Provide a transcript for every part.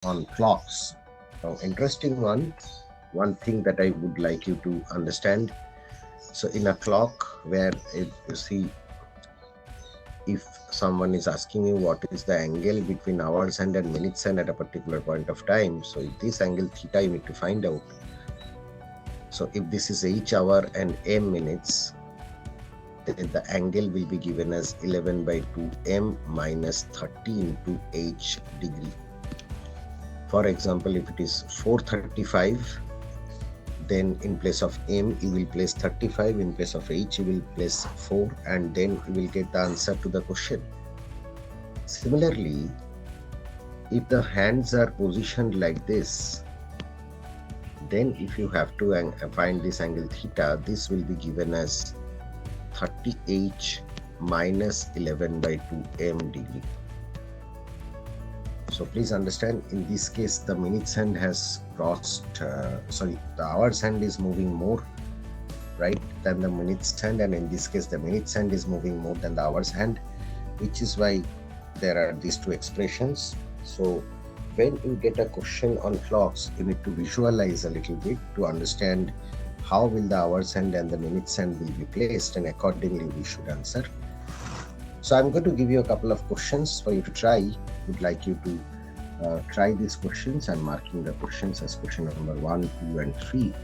on clocks. Now, interesting one thing that I would like you to understand. So in a clock where you see, if someone is asking you what is the angle between hours hand and minutes hand at a particular point of time, so if this angle theta you need to find out. So if this is h hour and m minutes, then the angle will be given as 11 by 2m minus 30 into h degree. For example, if it is 4:35, then in place of m you will place 35, in place of h you will place 4, and then you will get the answer to the question. Similarly, if the hands are positioned like this, then if you have to find this angle theta, this will be given as 30h minus 11 by 2m degree. So please understand, in this case the minutes hand has crossed, the hours hand is moving more, right, than the minutes hand, and in this case the minutes hand is moving more than the hours hand, which is why there are these two expressions. So when you get a question on clocks, you need to visualize a little bit to understand how will the hours hand and the minutes hand will be placed, and accordingly we should answer. So I'm going to give you a couple of questions for you to try. Would like you to try these questions. I'm marking the questions as question number 1, 2 and 3.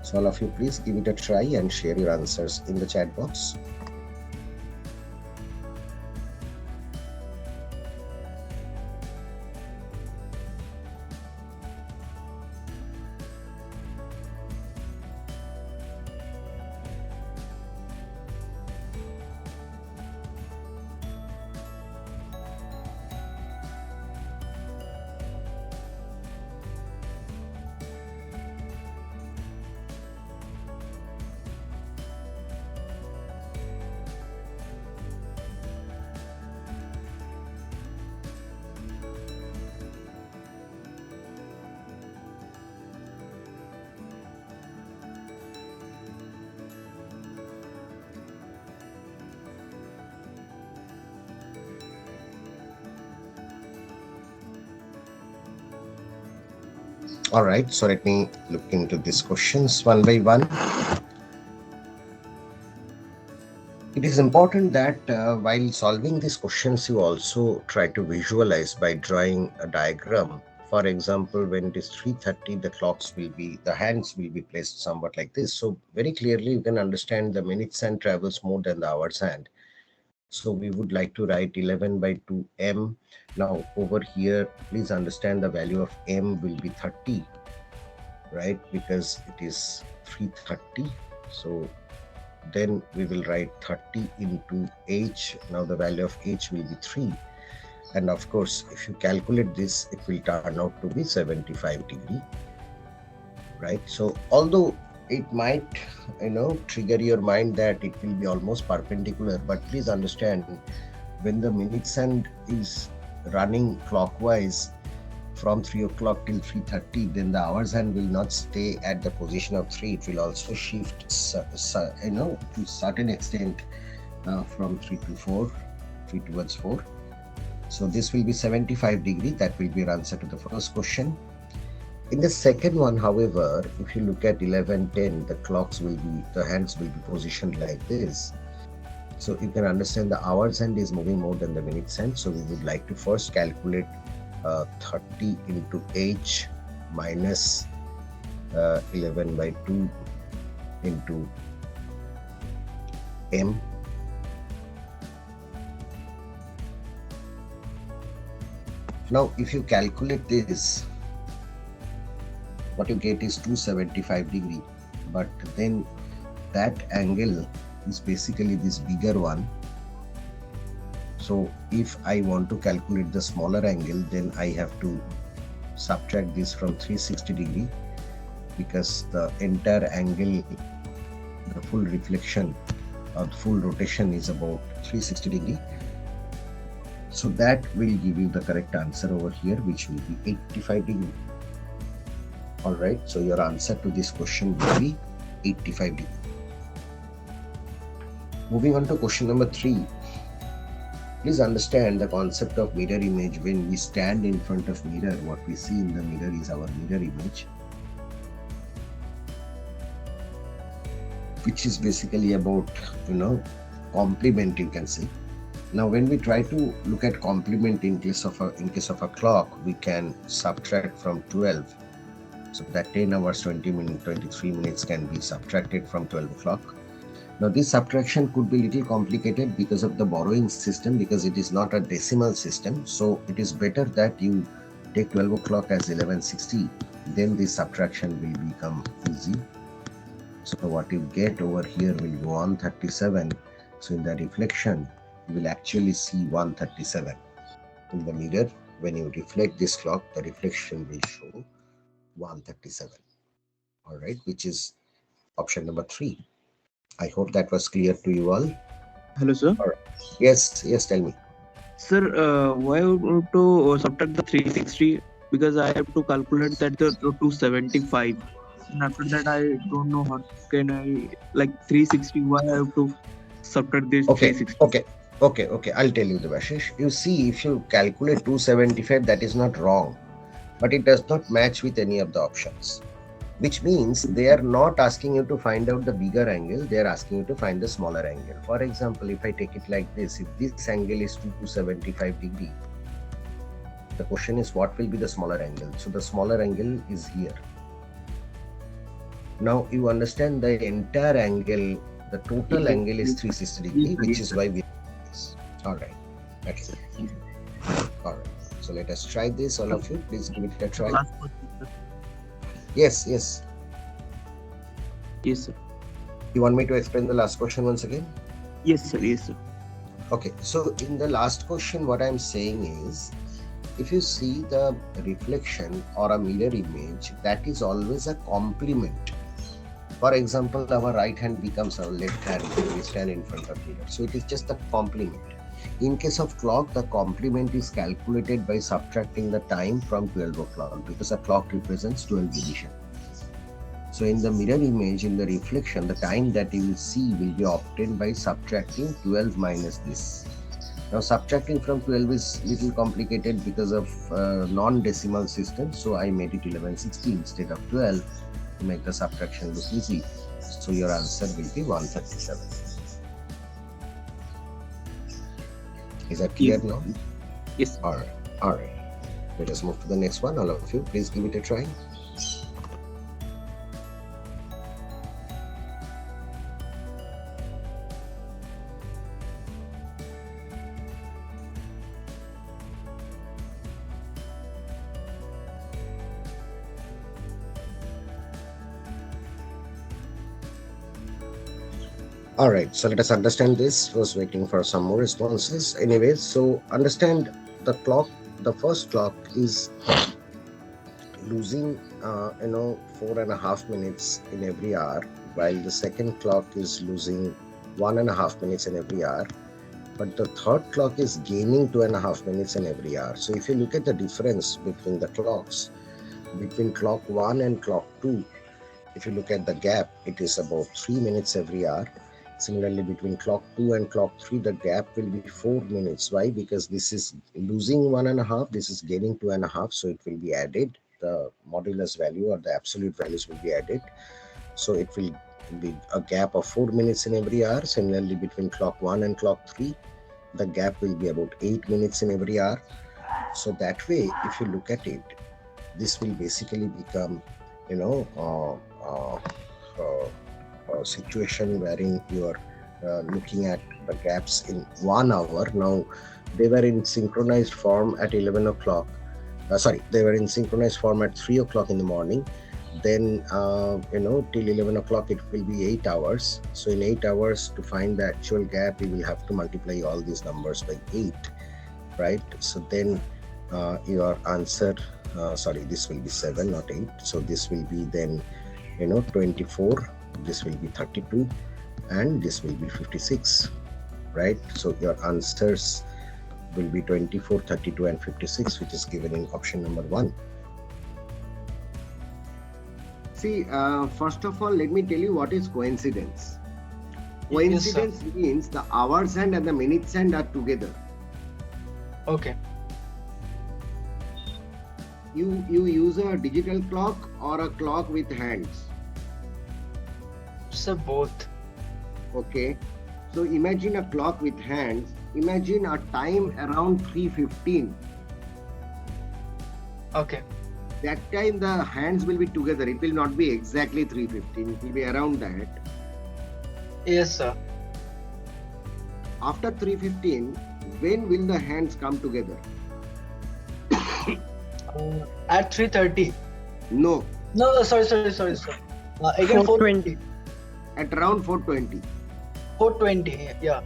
So all of you, please give it a try and share your answers in the chat box. All right, so let me look into these questions one by one. It is important that while solving these questions, you also try to visualize by drawing a diagram. For example, when it is 3:30, the hands will be placed somewhat like this. So very clearly you can understand the minutes hand travels more than the hours hand. So we would like to write 11 by 2m. Now over here, please understand the value of m will be 30, right? Because it is 3:30. So then we will write 30 into h. Now the value of h will be 3. And of course, if you calculate this, it will turn out to be 75 degree, right? So although it might, trigger your mind that it will be almost perpendicular, but please understand, when the minutes hand is running clockwise from 3 o'clock till 3:30, then the hours hand will not stay at the position of 3. It will also shift, to certain extent from 3 to 4, 3 towards 4. So this will be 75 degree. That will be your answer to the first question. In the second one, however, if you look at 11:10, the hands will be positioned like this. So you can understand the hours hand is moving more than the minutes hand. So we would like to first calculate 30 into h minus 11 by 2 into m. Now if you calculate this, what you get is 275 degree, but then that angle is basically this bigger one. So if I want to calculate the smaller angle, then I have to subtract this from 360 degree, because the entire angle, the full reflection or the full rotation is about 360 degree. So that will give you the correct answer over here, which will be 85 degree. All right, so your answer to this question will be 85 degree. Moving on to question number 3. Please understand the concept of mirror image. When we stand in front of mirror, what we see in the mirror is our mirror image, which is basically about, complement, you can say. Now, when we try to look at complement in case of a clock, we can subtract from 12. So that 10 hours, 20 minutes, 23 minutes can be subtracted from 12 o'clock. Now, this subtraction could be a little complicated because of the borrowing system, because it is not a decimal system. So it is better that you take 12 o'clock as 1160. Then the subtraction will become easy. So what you get over here will be 137. So in the reflection, you will actually see 137. In the mirror, when you reflect this clock, the reflection will show 137. All right, which is option number 3. I hope that was clear to you all. Hello, sir. All right. Yes, tell me. Sir, why would to subtract the 360? Because I have to calculate that the 275. And after that, I don't know how can I, like, 360. Why I have to subtract this Okay, 360? okay. I'll tell you, Devashish. You see, if you calculate 275, that is not wrong, but it does not match with any of the options. Which means they are not asking you to find out the bigger angle, they are asking you to find the smaller angle. For example, if I take it like this, if this angle is 275 degree, the question is what will be the smaller angle? So the smaller angle is here. Now you understand the entire angle, the total angle is 360 degree, which is why we have this. Alright, okay. Alright, so let us try this, all of you. Please give it a try. Yes. Yes, sir. You want me to explain the last question once again? Yes, sir. Okay, so in the last question, what I'm saying is, if you see the reflection or a mirror image, that is always a complement. For example, our right hand becomes our left hand when we stand in front of mirror. So it is just a complement. In case of clock, the complement is calculated by subtracting the time from 12 o'clock, because a clock represents 12 division. So in the mirror image, in the reflection, the time that you will see will be obtained by subtracting 12 minus this. Now subtracting from 12 is little complicated because of non-decimal system. So I made it 1160 instead of 12 to make the subtraction look easy. So your answer will be 137. Is that clear now? Yes. All right. Let us move to the next one. All of you, please give it a try. All right, so let us understand this. Was waiting for some more responses. Anyway, so understand the clock. The first clock is losing, 4.5 minutes in every hour, while the second clock is losing 1.5 minutes in every hour. But the third clock is gaining 2.5 minutes in every hour. So if you look at the difference between the clocks, between clock 1 and clock 2, if you look at the gap, it is about 3 minutes every hour. Similarly, between clock 2 and clock 3, the gap will be 4 minutes. Why? Because this is losing 1.5, this is gaining 2.5, so it will be added. The modulus value or the absolute values will be added. So it will be a gap of 4 minutes in every hour. Similarly, between clock 1 and clock 3, the gap will be about 8 minutes in every hour. So that way, if you look at it, this will basically become, a situation wherein you are looking at the gaps in 1 hour. Now, they were in synchronized form at 11 o'clock. They were in synchronized form at 3 o'clock in the morning. Then, till 11 o'clock, it will be 8 hours. So in 8 hours, to find the actual gap, you will have to multiply all these numbers by 8, right? So then your answer, this will be 7, not 8. So this will be then, 24. This will be 32, and this will be 56, right? So your answers will be 24, 32, and 56, which is given in option number 1. See, first of all, let me tell you what is coincidence. Coincidence means the hours hand and the minutes hand are together. Okay. You use a digital clock or a clock with hands. So both. Okay. So imagine a clock with hands. Imagine a time around 3:15. Okay. That time the hands will be together. It will not be exactly 3:15. It will be around that. Yes, sir. After 3:15, when will the hands come together? At 3:30. No, No, sorry. Again 4:20. at around 4:20. 4:20. Yeah.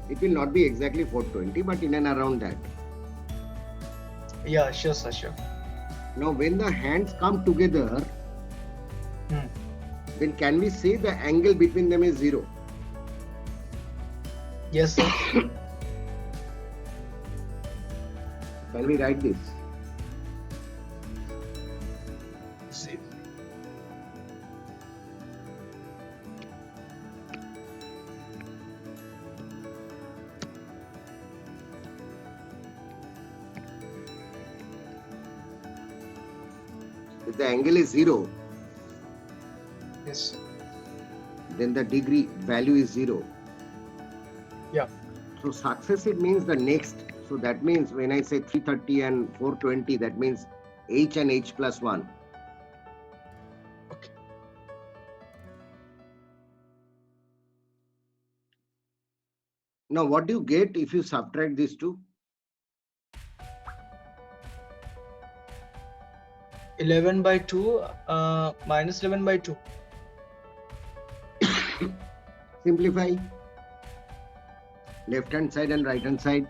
It will not be exactly 4:20, but in and around that. Yeah, sure, sir, sure. Now, when the hands come together, then can we say the angle between them is 0? Yes, sir. Can we write this? See. If the angle is 0, Yes. then the degree value is 0. Yeah. So successive means the next. So that means when I say 3:30 and 4:20, that means h and h plus 1. Okay. Now, what do you get if you subtract these two? 11/2 minus 11/2. Simplify. Left hand side and right hand side.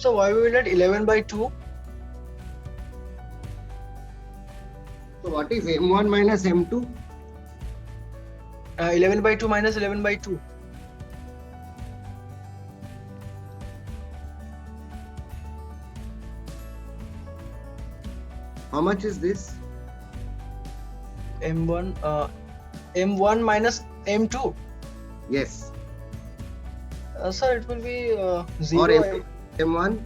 So why we will at 11/2? So what is m1 minus m2? 11/2 minus 11/2. How much is this? M1 minus M2. Yes. Sir, it will be Or 0 m1.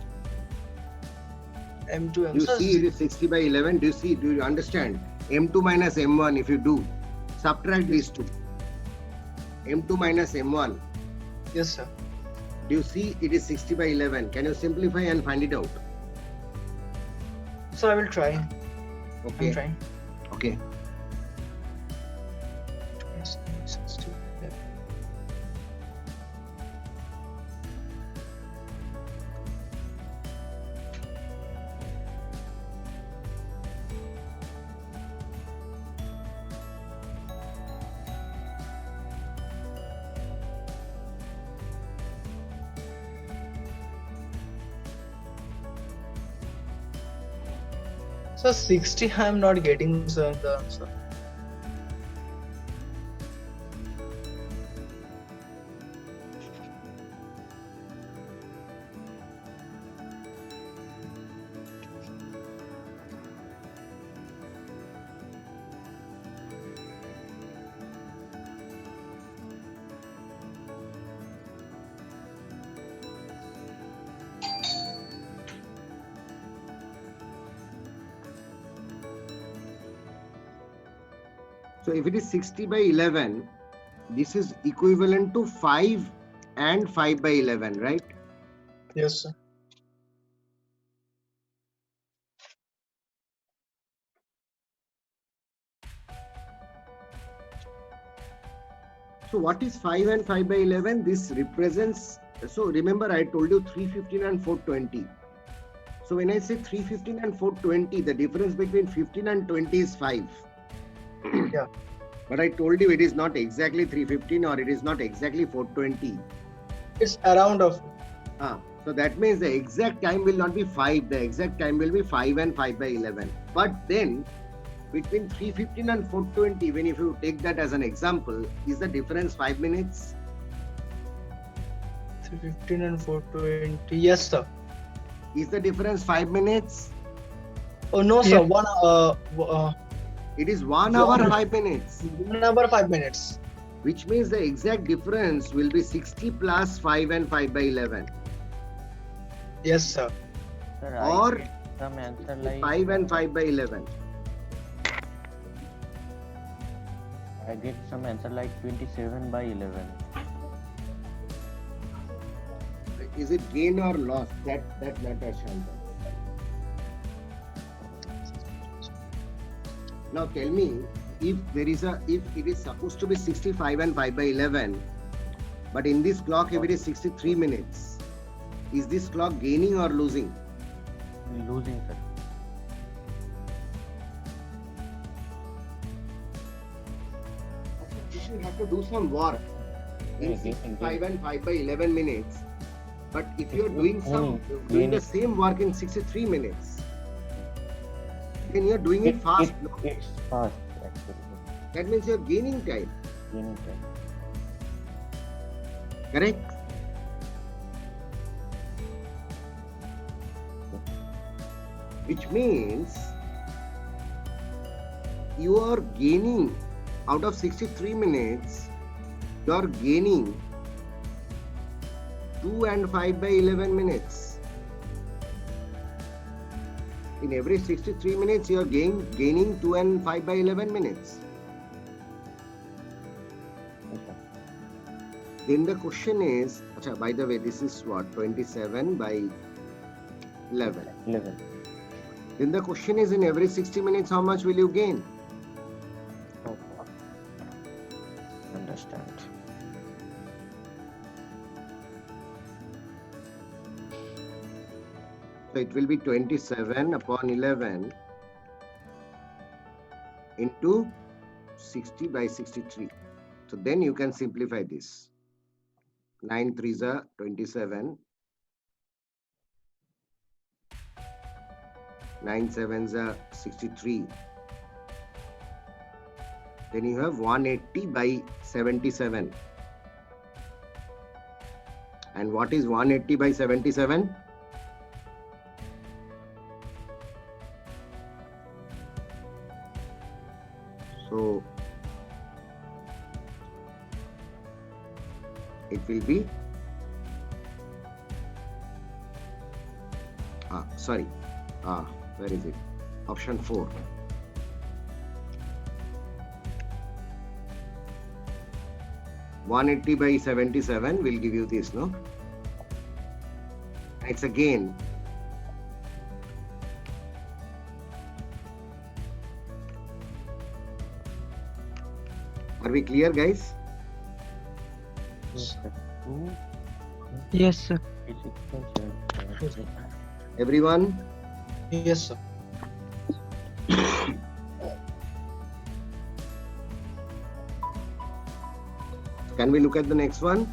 M2. You Sir, see it is 60 by 11. Do you understand? m2 minus m1, if you do, subtract these two. m2 minus m1. yes, sir. Do you see it is 60 by 11? Can you simplify and find it out? So I will try. Okay. I'm trying. Okay. Yes, 60. Yeah. So 60, I'm not getting, sir, the answer. So if it is 60 by 11, this is equivalent to 5 and 5 by 11, right? Yes, sir. So what is 5 and 5 by 11? This represents, so remember I told you 315 and 420. So when I say 315 and 420, the difference between 15 and 20 is 5. Yeah. But I told you it is not exactly 3:15 or it is not exactly 4:20. It's around of. So that means the exact time will not be 5. The exact time will be 5 and 5 by 11. But then between 3:15 and 4:20, when if you take that as an example, is the difference 5 minutes? 3:15 and 4:20. Yes, sir. Is the difference 5 minutes? Oh no, sir. Yes. It is 1 hour 5 minutes. 1 hour 5 minutes. Which means the exact difference will be 60 plus 5 and 5 by 11. Yes, sir. Sir, Or I get some answer like 5 and 5 by 11. I get some answer like 27 by 11. Is it gain or loss? That matters, Shanta. Now tell me, if it is supposed to be 65 and 5 by 11, but in this clock if it is 63 minutes, is this clock gaining or losing? Losing, sir. You have to do some work in Yeah, 65 and 5 by 11 minutes. But if you are doing the same work in 63 minutes, then you are doing it fast. No? It's fast actually. That means you are gaining time. Gaining time. Correct? Which means you are gaining out of 63 minutes, you are gaining 2 and 5 by 11 minutes. In every 63 minutes, you are gaining 2 and 5 by 11 minutes. Yes, sir. Then the question is, by the way, this is what? 27 by 11. 11. Then the question is, in every 60 minutes, how much will you gain? Okay. Understand. So it will be 27 upon 11 into 60 by 63. So then you can simplify this. 9 3s are 27. 9 7s are 63. Then you have 180 by 77. And what is 180 by 77? So it will be where is it? Option 4. (180 by 77) will give you this, no? It's a gain. Are we clear, guys? Yes, sir. 2, Yes, sir. 6, Everyone? Yes, sir. Can we look at the next one?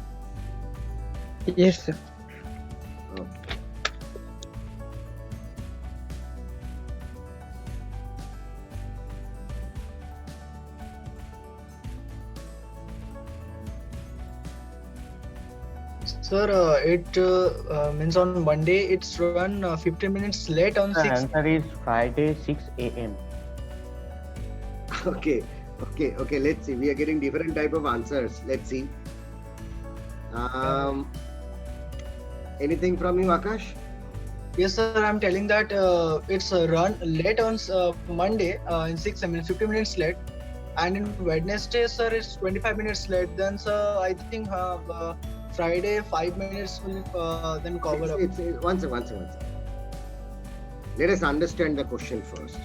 Yes, sir. Okay. Sir, it means on Monday it's run 15 minutes late on The 6. answer is Friday 6 a.m. Okay. Let's see. We are getting different type of answers. Let's see. Anything from you, Akash? Yes, sir. I'm telling that it's run late on Monday in 6 minutes, 50 minutes late, and in Wednesday, sir, it's 25 minutes late. Then, sir, I think Friday 5 minutes will then cover up. One second. Let us understand the question first.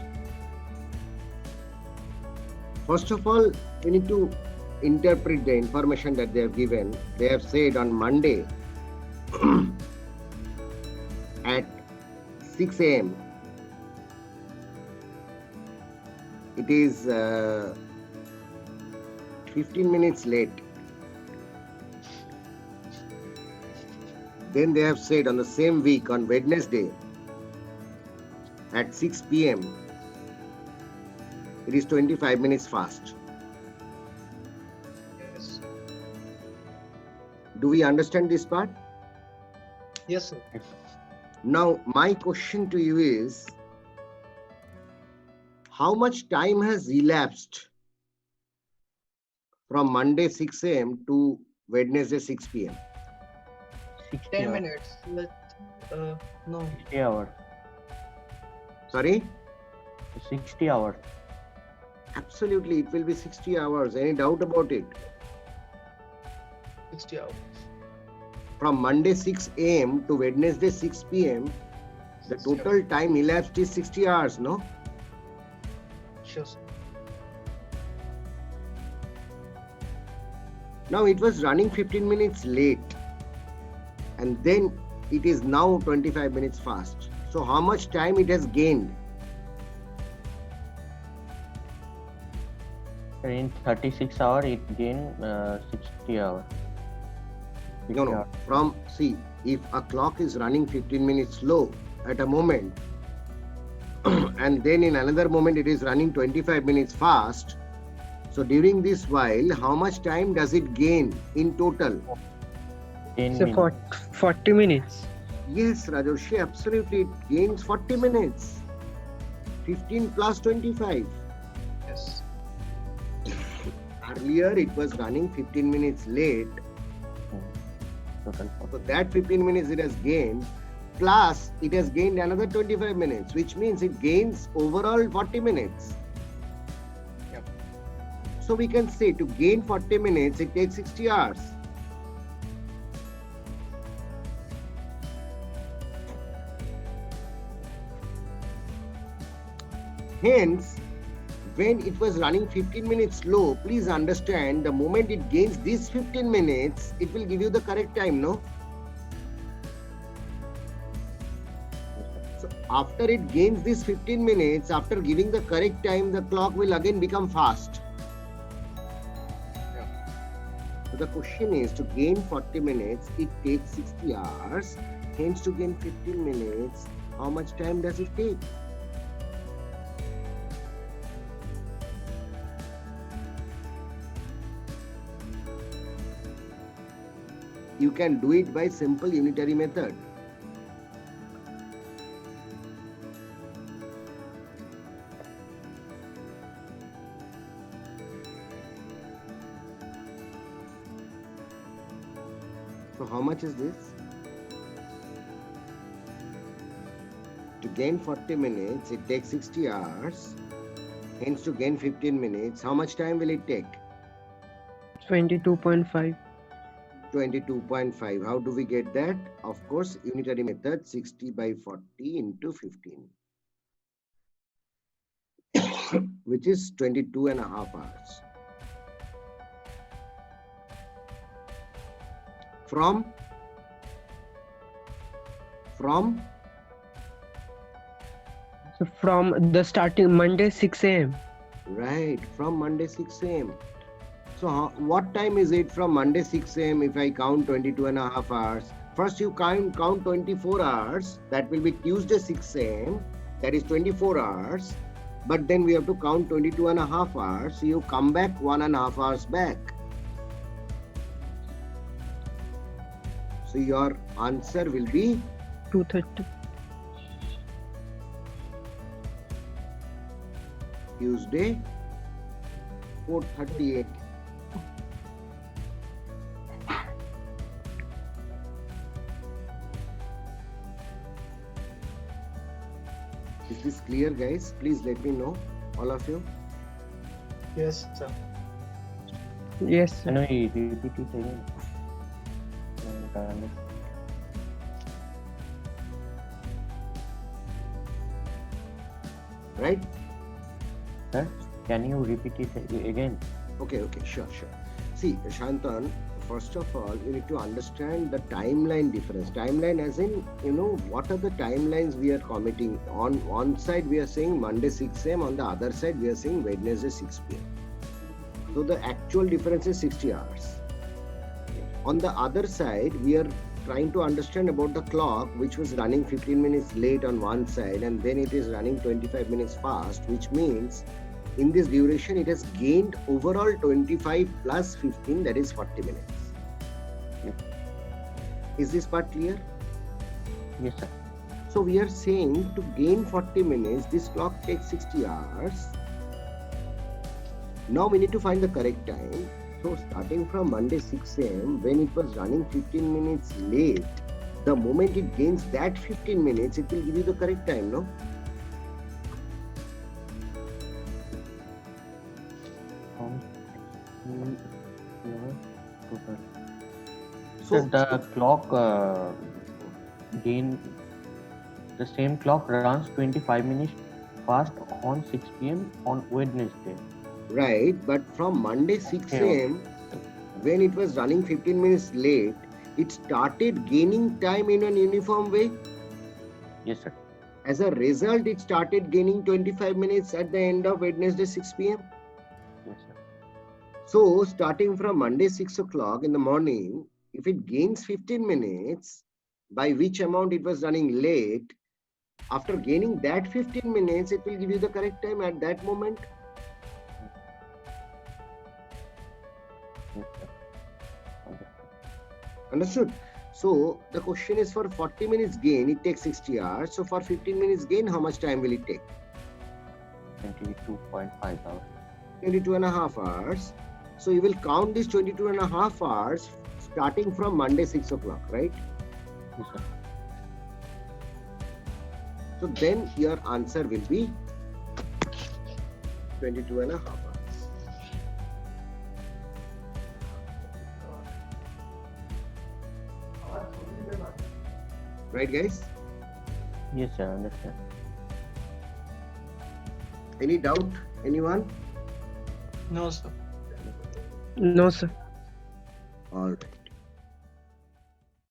First of all, we need to interpret the information that they have given. They have said on Monday at 6 a.m. it is 15 minutes late. Then they have said on the same week, on Wednesday, at 6 p.m., it is 25 minutes fast. Yes. Do we understand this part? Yes, sir. Now, my question to you is, how much time has elapsed from Monday 6 a.m. to Wednesday 6 p.m.? 60 10 hours. minutes. No. 60 hours. Sorry? 60 hours. Absolutely, it will be 60 hours. Any doubt about it? 60 hours. From Monday 6 a.m. to Wednesday 6 p.m., the 60 total time elapsed is 60 hours, no? Sure, sir. Now it was running 15 minutes late, and then it is now 25 minutes fast. So how much time it has gained? In 36 hours, it gained 60 hours. No, 60 no. hours. From, see, if a clock is running 15 minutes slow at a moment, and then in another moment it is running 25 minutes fast, so during this while, how much time does it gain in total? 10 So minutes. 40 minutes. Yes, Rajoshi, absolutely. It gains 40 minutes. 15 plus 25. Yes. Earlier, it was running 15 minutes late. Total 40. So that 15 minutes it has gained. Plus, it has gained another 25 minutes, which means it gains overall 40 minutes. Yep. So we can say to gain 40 minutes, it takes 60 hours. Hence, when it was running 15 minutes slow, please understand the moment it gains these 15 minutes, it will give you the correct time, no? So after it gains this 15 minutes, after giving the correct time, the clock will again become fast. So the question is, to gain 40 minutes, it takes 60 hours. Hence, to gain 15 minutes, how much time does it take? You can do it by simple unitary method. So how much is this? To gain 40 minutes, it takes 60 hours. Hence, to gain 15 minutes, how much time will it take? 22.5. 22.5. How do we get that? Of course, unitary method, 60 by 40 into 15, which is 22.5 hours. From So from the starting Monday 6 a.m. right, from Monday 6 a.m. So what time is it from Monday 6 a.m. if I count 22.5 hours? First you count 24 hours, that will be Tuesday 6 a.m. That is 24 hours. But then we have to count 22.5 hours. So you come back 1.5 hours back. So your answer will be 2:30. Tuesday 4:38. Is this clear, guys? Please let me know, all of you. Yes, sir. Yes, sir. Can we repeat it again? Right? Sir, can you repeat it again? Okay, sure. See, Shantan, first of all, you need to understand the timeline difference. Timeline as in, what are the timelines we are committing? On one side, we are saying Monday 6 a.m. On the other side, we are saying Wednesday 6 p.m. So the actual difference is 60 hours. On the other side, we are trying to understand about the clock, which was running 15 minutes late on one side, and then it is running 25 minutes fast, which means in this duration, it has gained overall 25 plus 15, that is 40 minutes. Is this part clear? Yes, sir. So we are saying to gain 40 minutes, this clock takes 60 hours. Now we need to find the correct time. So starting from Monday 6 a.m., when it was running 15 minutes late, the moment it gains that 15 minutes, it will give you the correct time, no? From 16 total. So So the clock gain, the same clock runs 25 minutes fast on 6 p.m. on Wednesday. right, but from Monday 6 Okay. a.m., when it was running 15 minutes late, it started gaining time in an uniform way. Yes, sir. As a result, it started gaining 25 minutes at the end of Wednesday 6 p.m. Yes, sir. So starting from Monday 6 o'clock in the morning, if it gains 15 minutes, by which amount it was running late, after gaining that 15 minutes, it will give you the correct time at that moment. Yes, sir. Understood? So the question is for 40 minutes gain, it takes 60 hours. So for 15 minutes gain, how much time will it take? 22.5 hours. 22 and a half hours. So you will count these 22 and a half hours starting from Monday 6 o'clock, right? Yes, sir. So then your answer will be 22 and a half hours. Right, guys? Yes, sir. Understand. Any doubt? Anyone? No, sir. No, sir. All right.